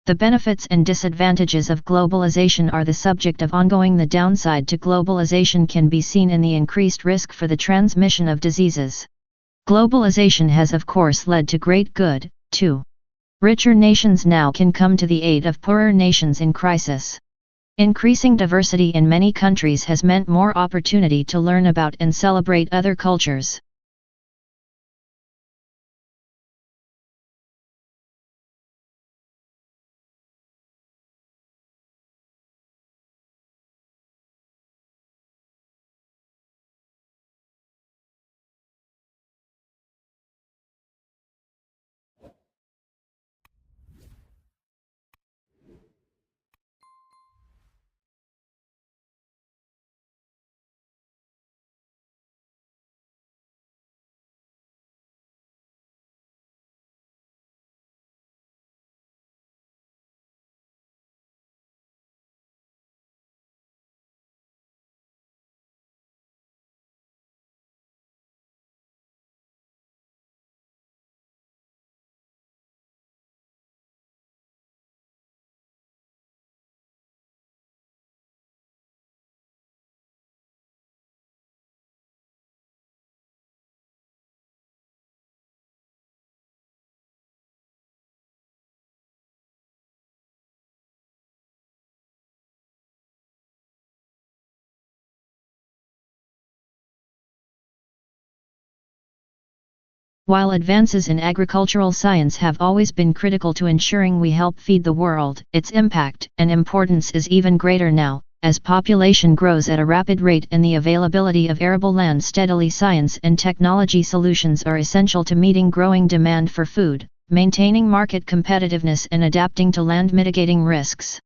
The benefits and disadvantages of globalization are the subject of ongoing. The downside to globalization can be seen in the increased risk for the transmission of diseases. Globalization has of course led to great good, too. Richer nations now can come to the aid of poorer nations in crisis. Increasing diversity in many countries has meant more opportunity to learn about and celebrate other cultures. While advances in agricultural science have always been critical to ensuring we help feed the world, its impact and importance is even greater now, as population grows at a rapid rate and the availability of arable land steadily. Science and technology solutions are essential to meeting growing demand for food, maintaining market competitiveness and adapting to land mitigating risks.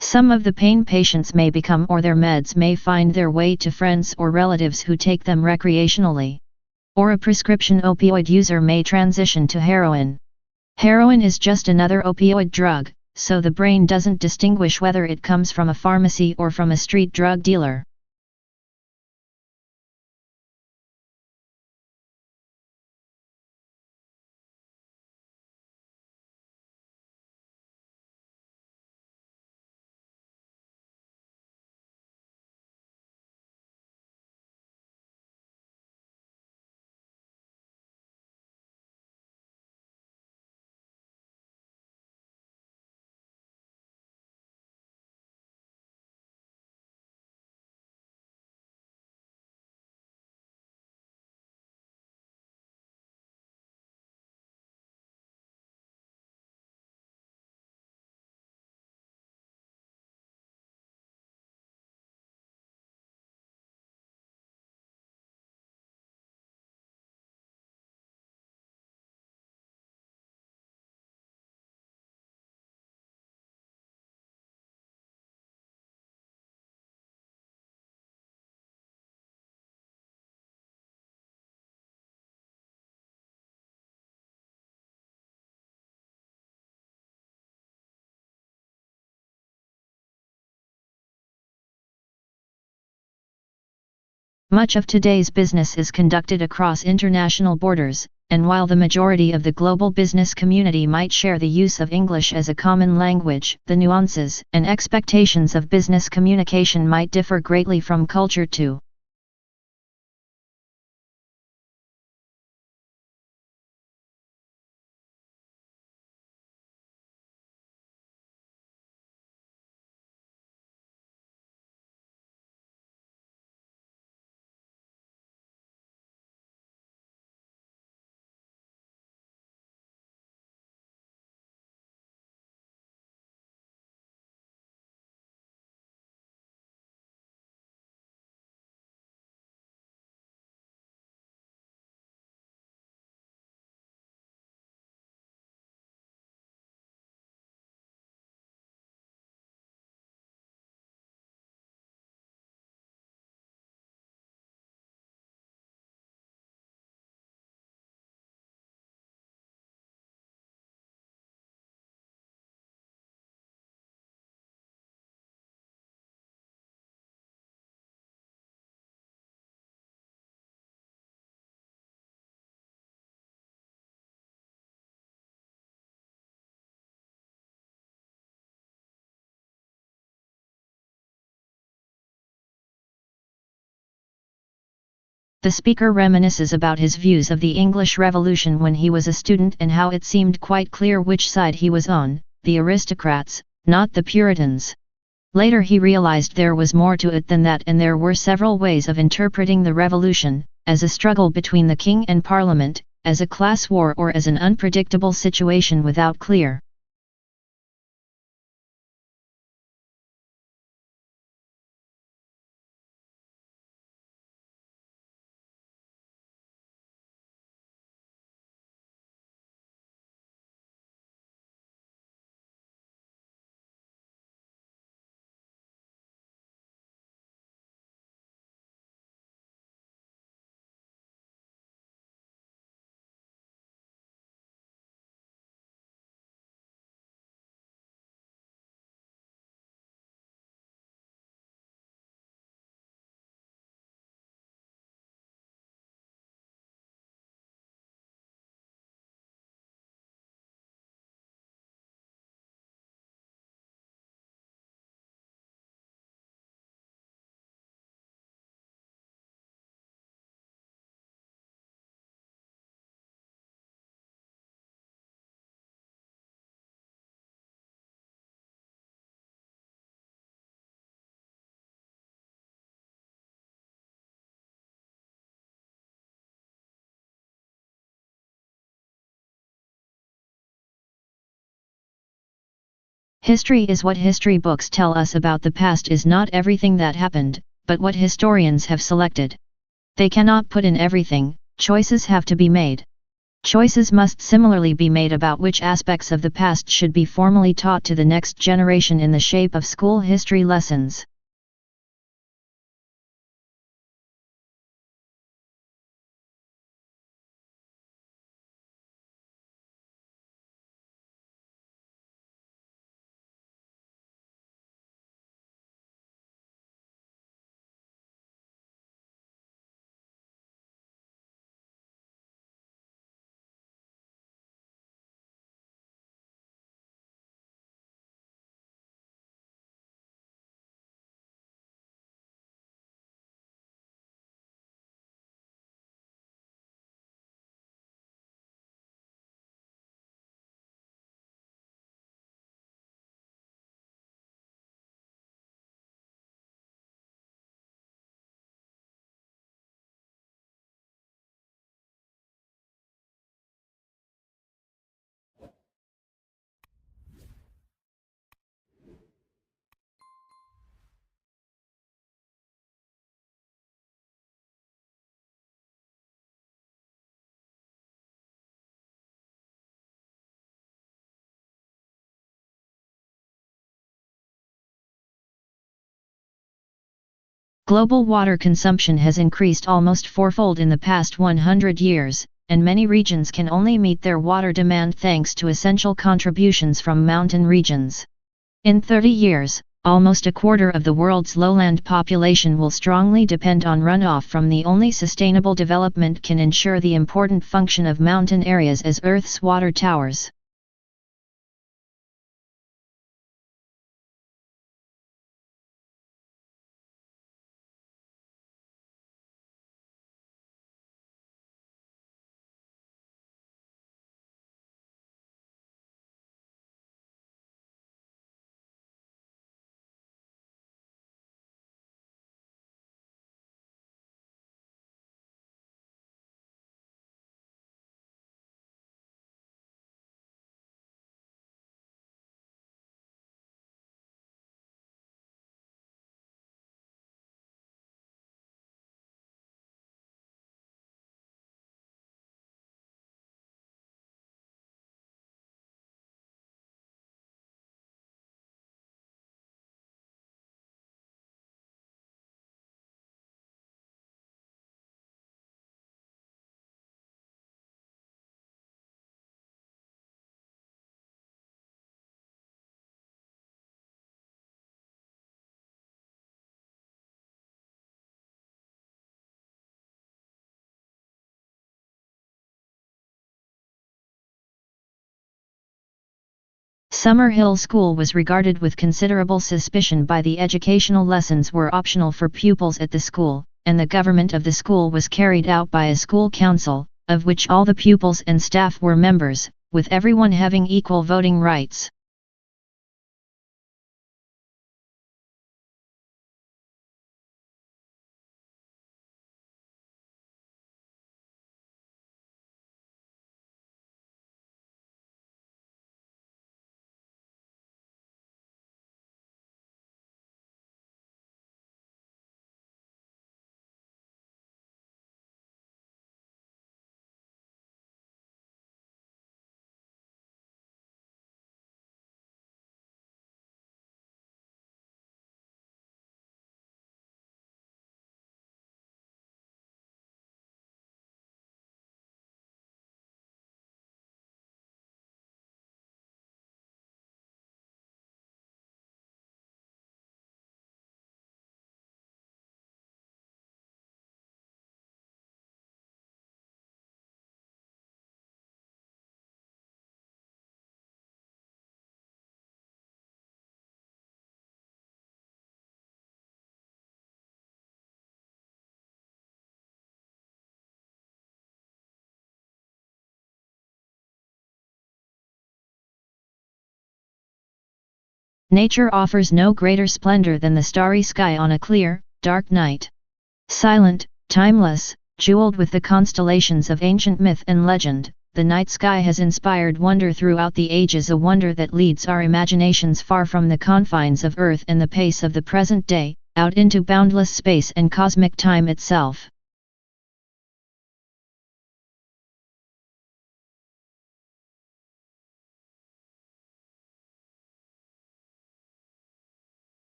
Some of the pain patients may become, or their meds may find their way to friends or relatives who take them recreationally. Or a prescription opioid user may transition to heroin. Heroin is just another opioid drug, so the brain doesn't distinguish whether it comes from a pharmacy or from a street drug dealer. Much of today's business is conducted across international borders, and while the majority of the global business community might share the use of English as a common language, the nuances and expectations of business communication might differ greatly from culture to. The speaker reminisces about his views of the English Revolution when he was a student and how it seemed quite clear which side he was on, the aristocrats, not the Puritans. Later he realized there was more to it than that, and there were several ways of interpreting the revolution, as a struggle between the king and parliament, as a class war, or as an unpredictable situation without clear History is what history books tell us about the past is not everything that happened, but what historians have selected. They cannot put in everything, choices have to be made. Choices must similarly be made about which aspects of the past should be formally taught to the next generation in the shape of school history lessons. Global water consumption has increased almost fourfold in the past 100 years, and many regions can only meet their water demand thanks to essential contributions from mountain regions. In 30 years, almost a quarter of the world's lowland population will strongly depend on runoff from the only sustainable development can ensure the important function of mountain areas as Earth's water towers. Summer Hill School was regarded with considerable suspicion by the educational lessons were optional for pupils at the school, and the government of the school was carried out by a school council, of which all the pupils and staff were members, with everyone having equal voting rights. Nature offers no greater splendor than the starry sky on a clear, dark night. Silent, timeless, jeweled with the constellations of ancient myth and legend, the night sky has inspired wonder throughout the ages, a wonder that leads our imaginations far from the confines of Earth and the pace of the present day, out into boundless space and cosmic time itself.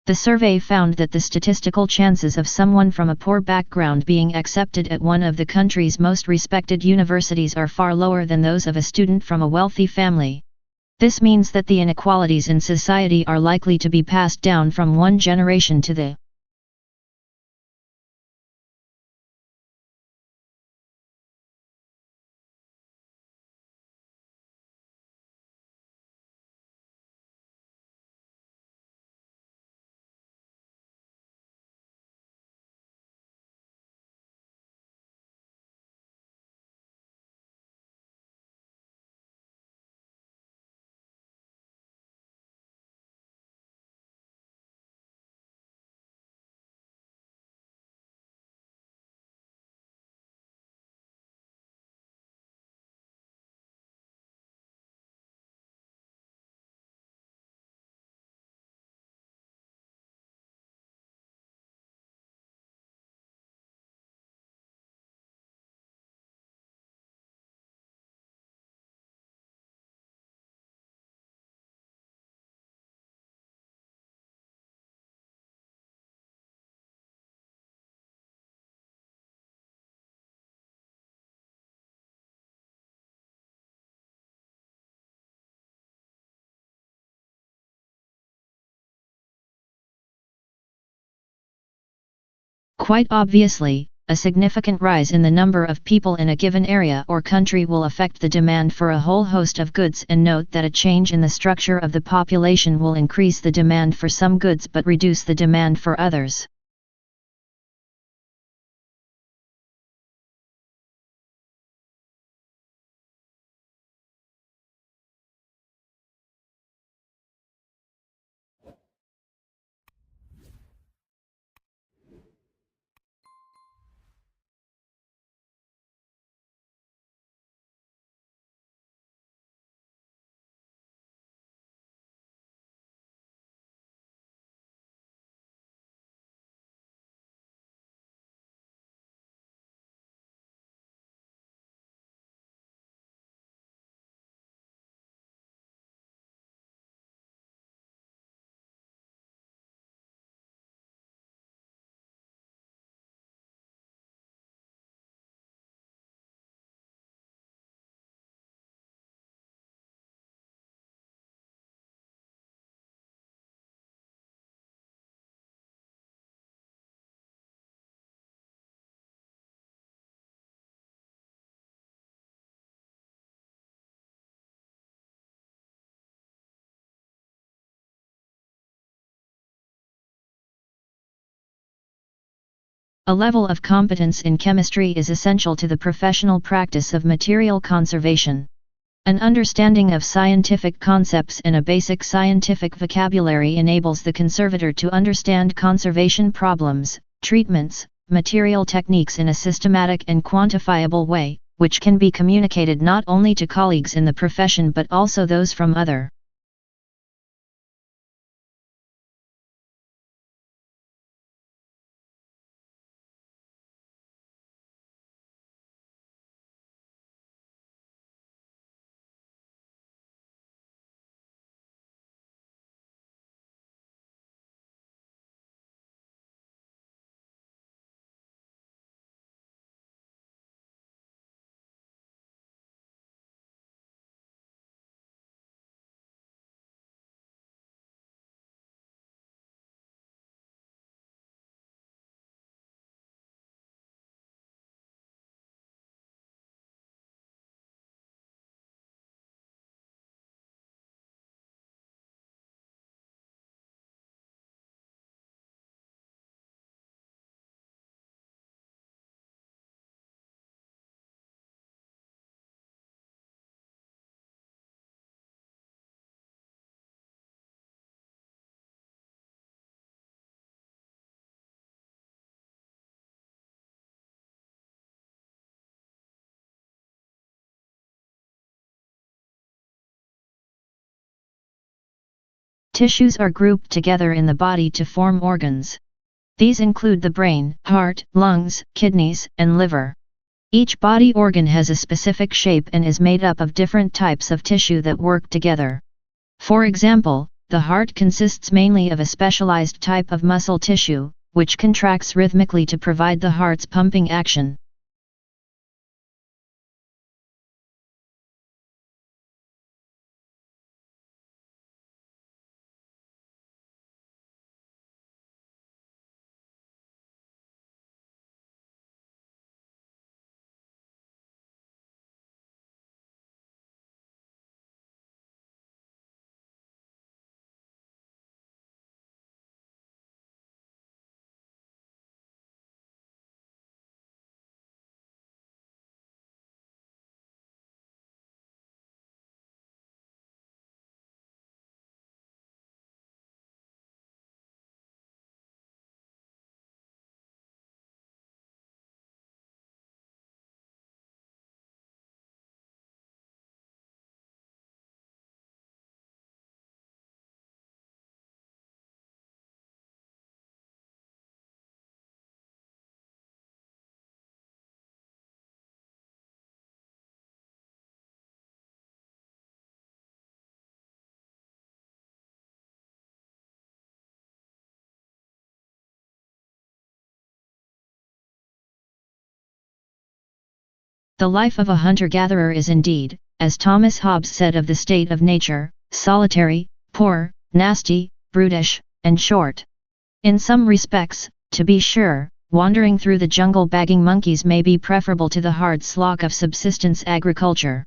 The survey found that the statistical chances of someone from a poor background being accepted at one of the country's most respected universities are far lower than those of a student from a wealthy family. This means that the inequalities in society are likely to be passed down from one generation to the Quite obviously, a significant rise in the number of people in a given area or country will affect the demand for a whole host of goods, and note that a change in the structure of the population will increase the demand for some goods but reduce the demand for others. A level of competence in chemistry is essential to the professional practice of material conservation. An understanding of scientific concepts and a basic scientific vocabulary enables the conservator to understand conservation problems, treatments, material techniques in a systematic and quantifiable way, which can be communicated not only to colleagues in the profession but also those from other tissues are grouped together in the body to form organs. These include the brain, heart, lungs, kidneys, and liver. Each body organ has a specific shape and is made up of different types of tissue that work together. For example, the heart consists mainly of a specialized type of muscle tissue, which contracts rhythmically to provide the heart's pumping action. The life of a hunter-gatherer is indeed, as Thomas Hobbes said of the state of nature, solitary, poor, nasty, brutish, and short. In some respects, to be sure, wandering through the jungle bagging monkeys may be preferable to the hard slog of subsistence agriculture.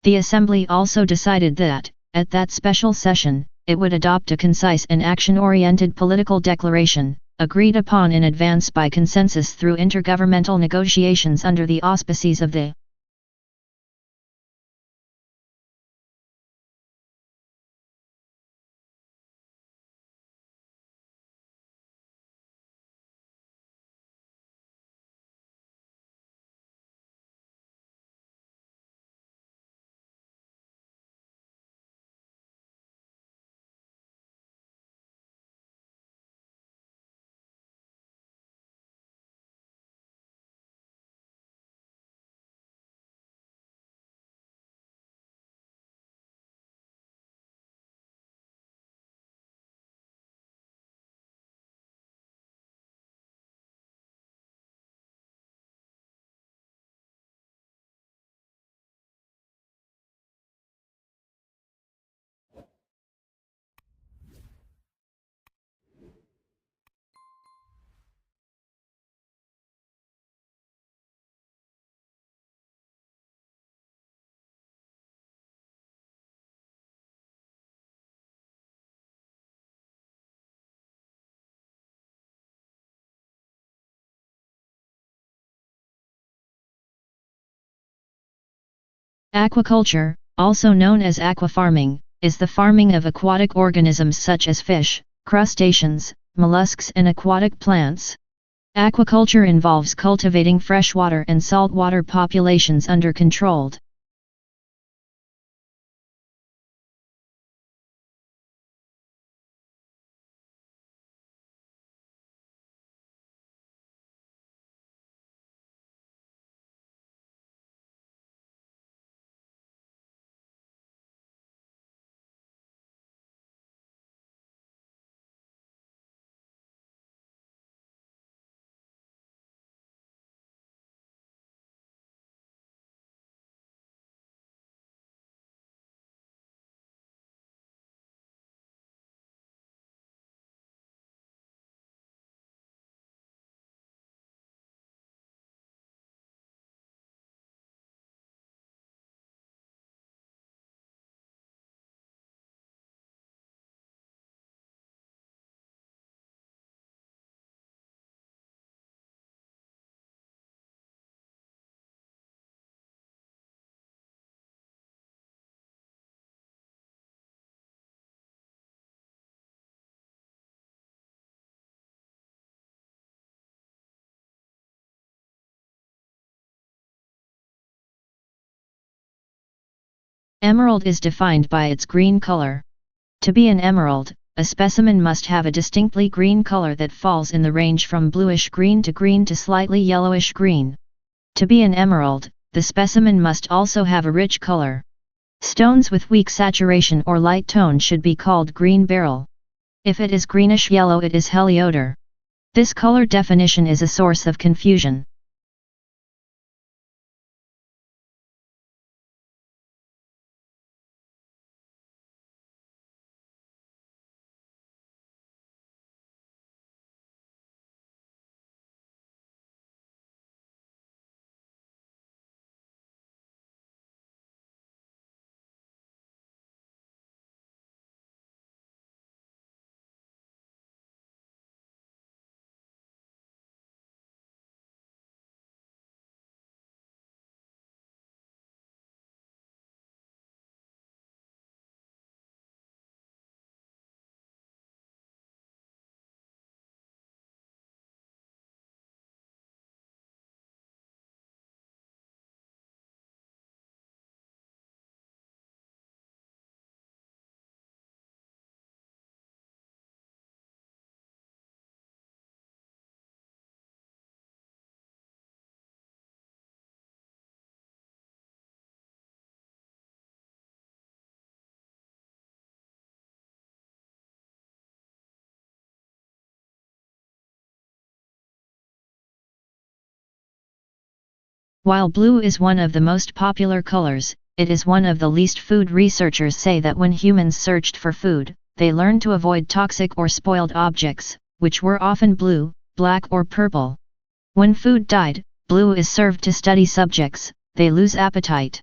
The Assembly also decided that, at that special session, it would adopt a concise and action-oriented political declaration, agreed upon in advance by consensus through intergovernmental negotiations under the auspices of the aquaculture, also known as aquafarming, is the farming of aquatic organisms such as fish, crustaceans, mollusks and aquatic plants. Aquaculture involves cultivating freshwater and saltwater populations under controlled Emerald is defined by its green color. To be an emerald, a specimen must have a distinctly green color that falls in the range from bluish-green to slightly yellowish-green. To be an emerald, the specimen must also have a rich color. Stones with weak saturation or light tone should be called green beryl. If it is greenish-yellow, it is heliodor. This color definition is a source of confusion. While blue is one of the most popular colors, it is one of the least. Food researchers say that when humans searched for food, they learned to avoid toxic or spoiled objects, which were often blue, black or purple. When food dyed, blue is served to study subjects, they lose appetite.